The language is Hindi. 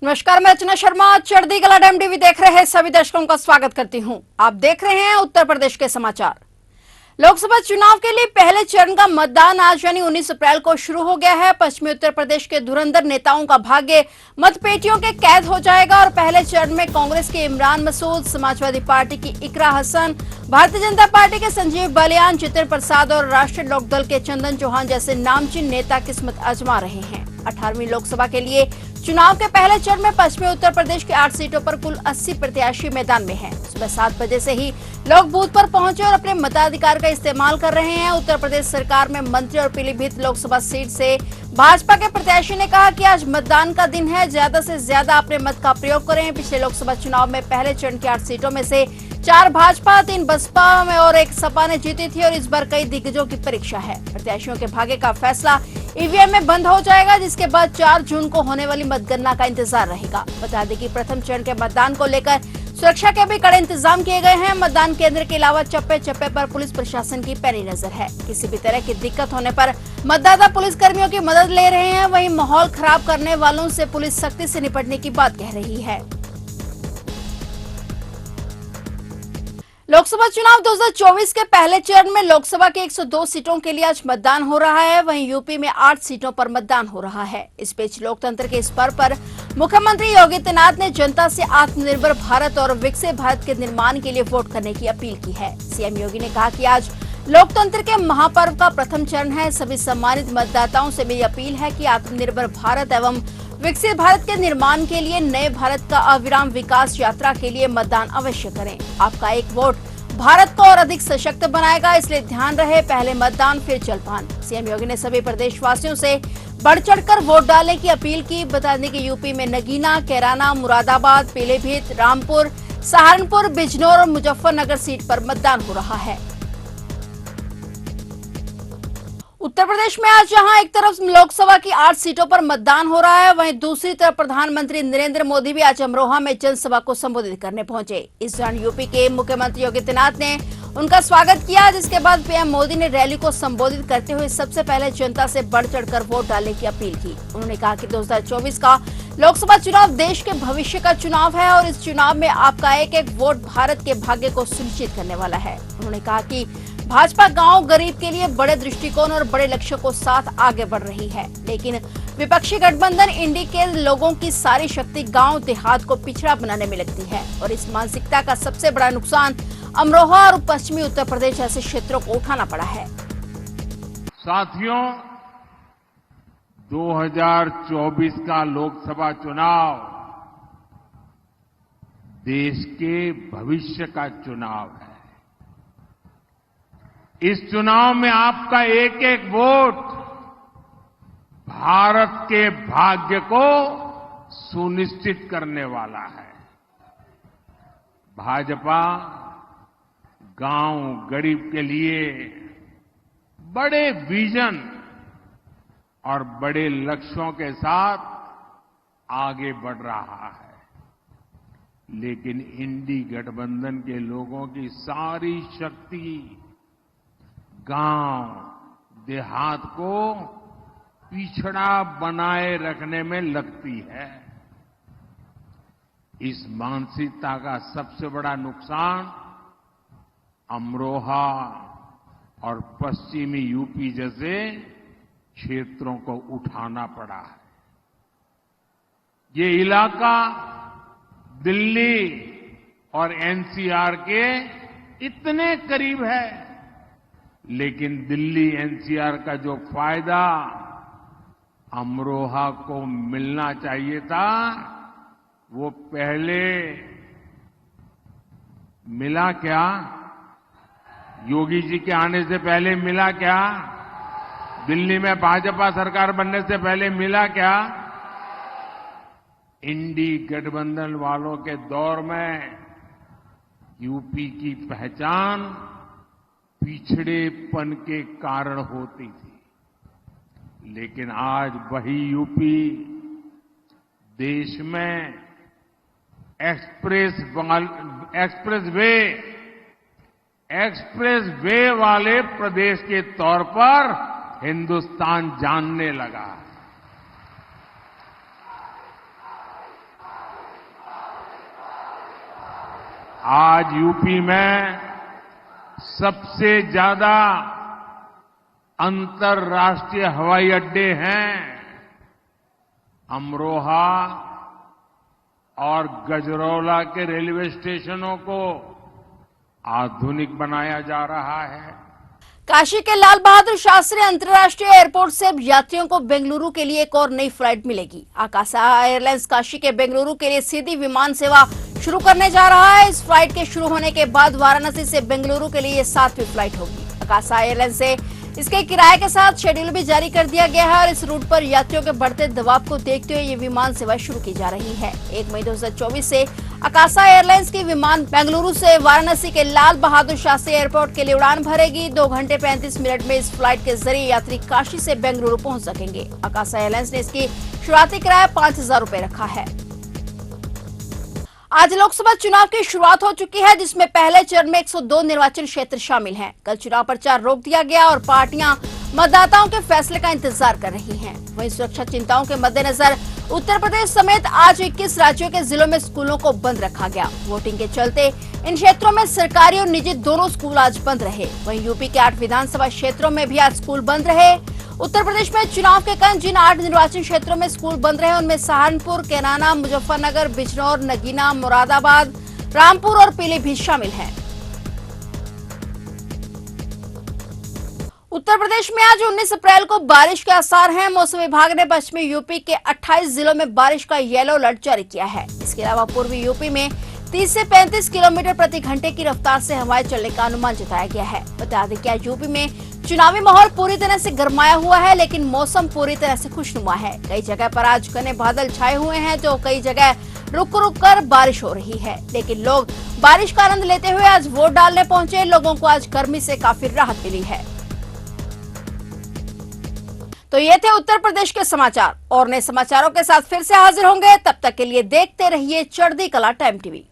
नमस्कार, मैं अर्चना शर्मा। चढ़ती कला टाइम टीवी देख रहे हैं सभी दर्शकों का स्वागत करती हूं। आप देख रहे हैं उत्तर प्रदेश के समाचार। लोकसभा चुनाव के लिए पहले चरण का मतदान आज यानी 19 अप्रैल को शुरू हो गया है। पश्चिमी उत्तर प्रदेश के धुरंधर नेताओं का भाग्य मतपेटियों के कैद हो जाएगा और पहले चरण में कांग्रेस के इमरान मसूद, समाजवादी पार्टी की इकरा हसन, भारतीय जनता पार्टी के संजीव बालियान, जितिन प्रसाद और राष्ट्रीय लोकदल के चंदन चौहान जैसे नामचीन नेता किस्मत आजमा रहे हैं। 18वीं लोकसभा के लिए चुनाव के पहले चरण में पश्चिमी उत्तर प्रदेश की 8 सीटों पर कुल 80 प्रत्याशी मैदान में हैं। सुबह 7 बजे से ही लोग बूथ पर पहुंचे और अपने मताधिकार का इस्तेमाल कर रहे हैं। उत्तर प्रदेश सरकार में मंत्री और पीलीभीत लोकसभा सीट से भाजपा के प्रत्याशी ने कहा कि आज मतदान का दिन है, ज्यादा से ज्यादा अपने मत का प्रयोग करें। पिछले लोकसभा चुनाव में पहले चरण की 8 सीटों में से 4 भाजपा, 3 बसपा में और 1 सपा ने जीती थी और इस बार कई दिग्गजों की परीक्षा है। प्रत्याशियों के भाग्य का फैसला ईवीएम में बंद हो जाएगा, जिसके बाद 4 जून को होने वाली मतगणना का इंतजार रहेगा। बता दें कि प्रथम चरण के मतदान को लेकर सुरक्षा के भी कड़े इंतजाम किए गए हैं। मतदान केंद्र के अलावा चप्पे चप्पे पर पुलिस प्रशासन की पैनी नजर है। किसी भी तरह की दिक्कत होने पर मतदाता पुलिस कर्मियों की मदद ले रहे हैं। वहीं माहौल खराब करने वालों से पुलिस सख्ती से निपटने की बात कह रही है। लोकसभा चुनाव 2024 के पहले चरण में लोकसभा के 102 सीटों के लिए आज मतदान हो रहा है। वहीं यूपी में 8 सीटों पर मतदान हो रहा है। इस बीच लोकतंत्र के इस पर्व पर मुख्यमंत्री योगी आदित्यनाथ ने जनता से आत्मनिर्भर भारत और विकसित भारत के निर्माण के लिए वोट करने की अपील की है। सीएम योगी ने कहा कि आज लोकतंत्र के महापर्व का प्रथम चरण है। सभी सम्मानित मतदाताओं से मेरी अपील है कि आत्मनिर्भर भारत एवं विकसित भारत के निर्माण के लिए नए भारत का अविराम विकास यात्रा के लिए मतदान अवश्य करें। आपका एक वोट भारत को और अधिक सशक्त बनाएगा, इसलिए ध्यान रहे, पहले मतदान फिर जलपान। सीएम योगी ने सभी प्रदेशवासियों से बढ़ चढ़कर वोट डालने की अपील की। बता दें कि यूपी में नगीना, कैराना, मुरादाबाद, पीलीभीत, रामपुर, सहारनपुर, बिजनौर और मुजफ्फरनगर सीट पर मतदान हो रहा है। उत्तर प्रदेश में आज जहां एक तरफ लोकसभा की 8 सीटों पर मतदान हो रहा है, वहीं दूसरी तरफ प्रधानमंत्री नरेंद्र मोदी भी आज अमरोहा में जनसभा को संबोधित करने पहुंचे। इस दौरान यूपी के मुख्यमंत्री योगी आदित्यनाथ ने उनका स्वागत किया, जिसके बाद पीएम मोदी ने रैली को संबोधित करते हुए सबसे पहले जनता से बढ़ चढ़कर वोट डालने की अपील की। उन्होंने कहा कि 2024 का लोकसभा चुनाव देश के भविष्य का चुनाव है और इस चुनाव में आपका एक एक वोट भारत के भाग्य को सुनिश्चित करने वाला है। उन्होंने कहा कि भाजपा गांव गरीब के लिए बड़े दृष्टिकोण और बड़े लक्ष्यों को साथ आगे बढ़ रही है, लेकिन विपक्षी गठबंधन इंडी के लोगों की सारी शक्ति गांव देहात को पिछड़ा बनाने में लगती है और इस मानसिकता का सबसे बड़ा नुकसान अमरोहा और पश्चिमी उत्तर प्रदेश जैसे क्षेत्रों को उठाना पड़ा है। साथियों, 2024 का लोकसभा चुनाव देश के भविष्य का चुनाव है। इस चुनाव में आपका एक एक वोट भारत के भाग्य को सुनिश्चित करने वाला है। भाजपा गांव गरीब के लिए बड़े विजन और बड़े लक्ष्यों के साथ आगे बढ़ रहा है, लेकिन इंडी गठबंधन के लोगों की सारी शक्ति गांव देहात को पिछड़ा बनाए रखने में लगती है। इस मानसिकता का सबसे बड़ा नुकसान अमरोहा और पश्चिमी यूपी जैसे क्षेत्रों को उठाना पड़ा है। ये इलाका दिल्ली और एनसीआर के इतने करीब है, लेकिन दिल्ली एनसीआर का जो फायदा अमरोहा को मिलना चाहिए था, वो पहले मिला क्या? योगी जी के आने से पहले मिला क्या? दिल्ली में भाजपा सरकार बनने से पहले मिला क्या? इंडी गठबंधन वालों के दौर में यूपी की पहचान पिछड़ेपन के कारण होती थी, लेकिन आज वही यूपी देश में एक्सप्रेस वे वाले प्रदेश के तौर पर हिंदुस्तान जानने लगा। आज यूपी में सबसे ज्यादा अंतर्राष्ट्रीय हवाई अड्डे हैं। अमरोहा और गजरौला के रेलवे स्टेशनों को आधुनिक बनाया जा रहा है। काशी के लाल बहादुर शास्त्री अंतर्राष्ट्रीय एयरपोर्ट से अब यात्रियों को बेंगलुरु के लिए एक और नई फ्लाइट मिलेगी। आकाशा एयरलाइंस काशी के बेंगलुरु के लिए सीधी विमान सेवा शुरू करने जा रहा है। इस फ्लाइट के शुरू होने के बाद वाराणसी से बेंगलुरु के लिए ये 7वीं फ्लाइट होगी। आकाशा एयरलाइंस से इसके किराए के साथ शेड्यूल भी जारी कर दिया गया है और इस रूट पर यात्रियों के बढ़ते दबाव को देखते हुए ये विमान सेवा शुरू की जा रही है। 1 मई 2024 से आकाशा एयरलाइंस की विमान बेंगलुरु से वाराणसी के लाल बहादुर शास्त्री एयरपोर्ट के लिए उड़ान भरेगी। 2 घंटे 35 मिनट में इस फ्लाइट के जरिए यात्री काशी से बेंगलुरु पहुंच सकेंगे। आकाशा एयरलाइंस ने इसकी शुरुआती किराया 5,000 रुपए रखा है। आज लोकसभा चुनाव की शुरुआत हो चुकी है, जिसमें पहले चरण में 102 निर्वाचन क्षेत्र शामिल हैं। कल चुनाव प्रचार रोक दिया गया और पार्टियां मतदाताओं के फैसले का इंतजार कर रही हैं। वहीं सुरक्षा चिंताओं के मद्देनजर उत्तर प्रदेश समेत आज 21 राज्यों के जिलों में स्कूलों को बंद रखा गया। वोटिंग के चलते इन क्षेत्रों में सरकारी और निजी दोनों स्कूल आज बंद रहे। वहीं यूपी के 8 विधानसभा क्षेत्रों में भी आज स्कूल बंद रहे। उत्तर प्रदेश में चुनाव के कारण जिन 8 निर्वाचन क्षेत्रों में स्कूल बंद रहे उनमें सहारनपुर, कैराना, मुजफ्फरनगर, बिजनौर, नगीना, मुरादाबाद, रामपुर और पीलीभीत शामिल हैं। उत्तर प्रदेश में आज 19 अप्रैल को बारिश के आसार हैं। मौसम विभाग ने पश्चिमी यूपी के 28 जिलों में बारिश का येलो अलर्ट जारी किया है। इसके अलावा पूर्वी यूपी में 30 से 35 किलोमीटर प्रति घंटे की रफ्तार से हवाएं चलने का अनुमान जताया गया है। बता दें कि आज यूपी में चुनावी माहौल पूरी तरह से गरमाया हुआ है, लेकिन मौसम पूरी तरह से खुशनुमा है। कई जगह पर आज घने बादल छाए हुए हैं तो कई जगह रुक रुक कर बारिश हो रही है, लेकिन लोग बारिश का आनंद लेते हुए आज वोट डालने पहुंचे। लोगों को आज गर्मी से काफी राहत मिली है। तो ये थे उत्तर प्रदेश के समाचार और नए समाचारों के साथ फिर से हाजिर होंगे। तब तक के लिए देखते रहिए चढ़ती कला टाइम टीवी।